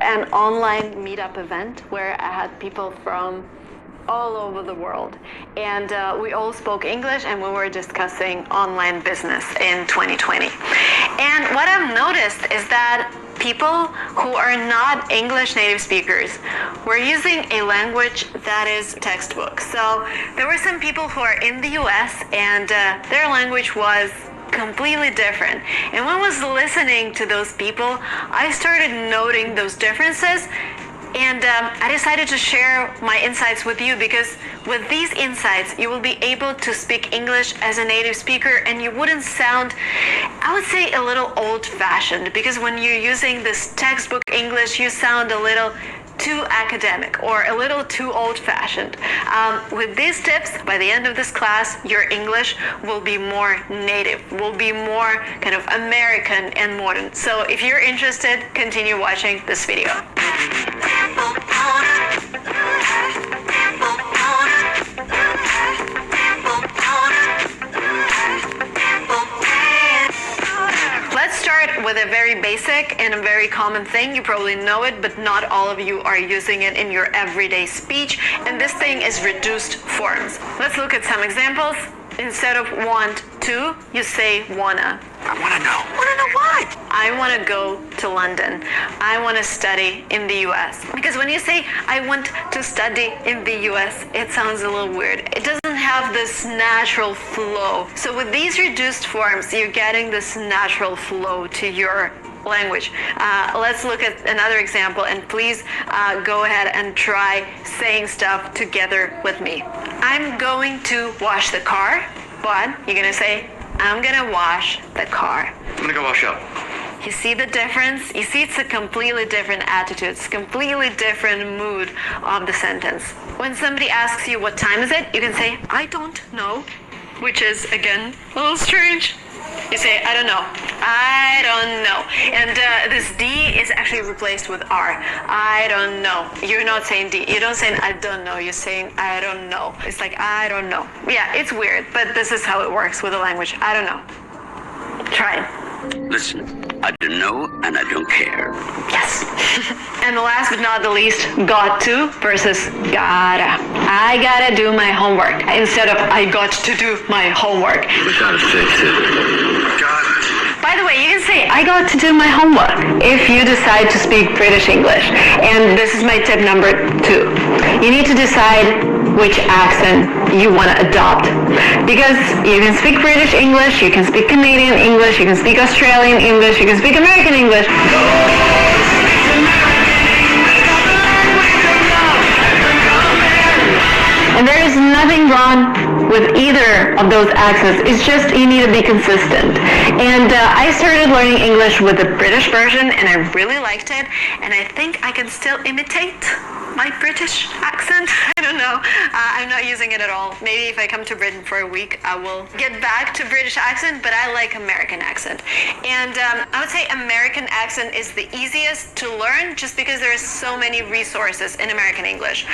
an online meetup event where I had people from all over the world, and we all spoke English, and we were discussing online business in 2020. And what I've noticed is that people who are not English native speakers were using a language that is textbook. So there were some people who are in the US, and their language was completely different. And when I was listening to those people, I started noting those differences. And I decided to share my insights with you, because with these insights, you will be able to speak English as a native speaker, and you wouldn't sound, I would say, a little old-fashioned, because when you're using this textbook English, you sound a little too academic or a little too old-fashioned. With these tips, by the end of this class, your English will be more native, will be more kind of American and modern. So if you're interested, continue watching this video. Let's start with a very basic and a very common thing. You probably know it, but not all of you are using it in your everyday speech. And this thing is reduced forms. Let's look at some examples. Instead of want to, you say wanna. I wanna know. Wanna know what? I wanna go to London. I wanna study in the US. Because when you say, I want to study in the US, it sounds a little weird. It doesn't have this natural flow. So with these reduced forms, you're getting this natural flow to your language. Let's look at another example, and please go ahead and try saying stuff together with me. I'm going to wash the car, but you're gonna say, I'm gonna wash the car. I'm gonna go wash up. You see the difference? You see it's a completely different attitude. It's a completely different mood of the sentence. When somebody asks you what time is it, you can say, I don't know, which is, again, a little strange. You say, I don't know. I don't know. And this D is actually replaced with R. I don't know. You're not saying D. You don't say I don't know. You're saying I don't know. It's like, I don't know. Yeah, it's weird, but this is how it works with the language. I don't know. Try it. Listen, I don't know and I don't care. Yes. And the last but not the least, got to versus gotta. I gotta do my homework instead of I got to do my homework. We gotta fix it. Got it. By the way, you can say, I got to do my homework if you decide to speak British English. And this is my tip number 2. You need to decide which accent you want to adopt. Because you can speak British English, you can speak Canadian English, you can speak Australian English, you can speak American English. And there is nothing wrong with either of those accents. It's just you need to be consistent. And I started learning English with the British version, and I really liked it. And I think I can still imitate my British accent. I don't know. I'm not using it at all. Maybe if I come to Britain for a week, I will get back to British accent, but I like American accent. And I would say American accent is the easiest to learn just because there are so many resources in American English.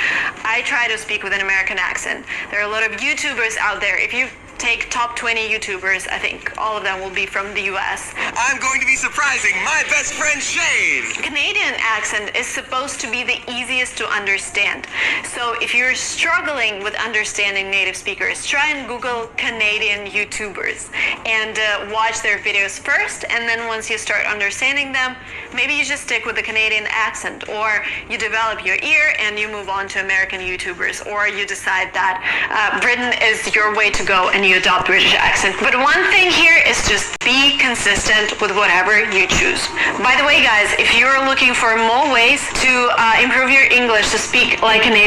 I try to speak with an American accent. There are a lot of YouTubers out there. If you take top 20 YouTubers, I think all of them will be from the US. I'm going to be surprising my best friend Shane. Canadian accent is supposed to be the easiest to understand. So if you're struggling with understanding native speakers, try and Google Canadian YouTubers and watch their videos first, and then once you start understanding them, maybe you just stick with the Canadian accent, or you develop your ear and you move on to American YouTubers, or you decide that Britain is your way to go and you adopt British accent. But one thing here is just be consistent with whatever you choose. By the way, guys, if you're looking for more ways to improve your English to speak like a native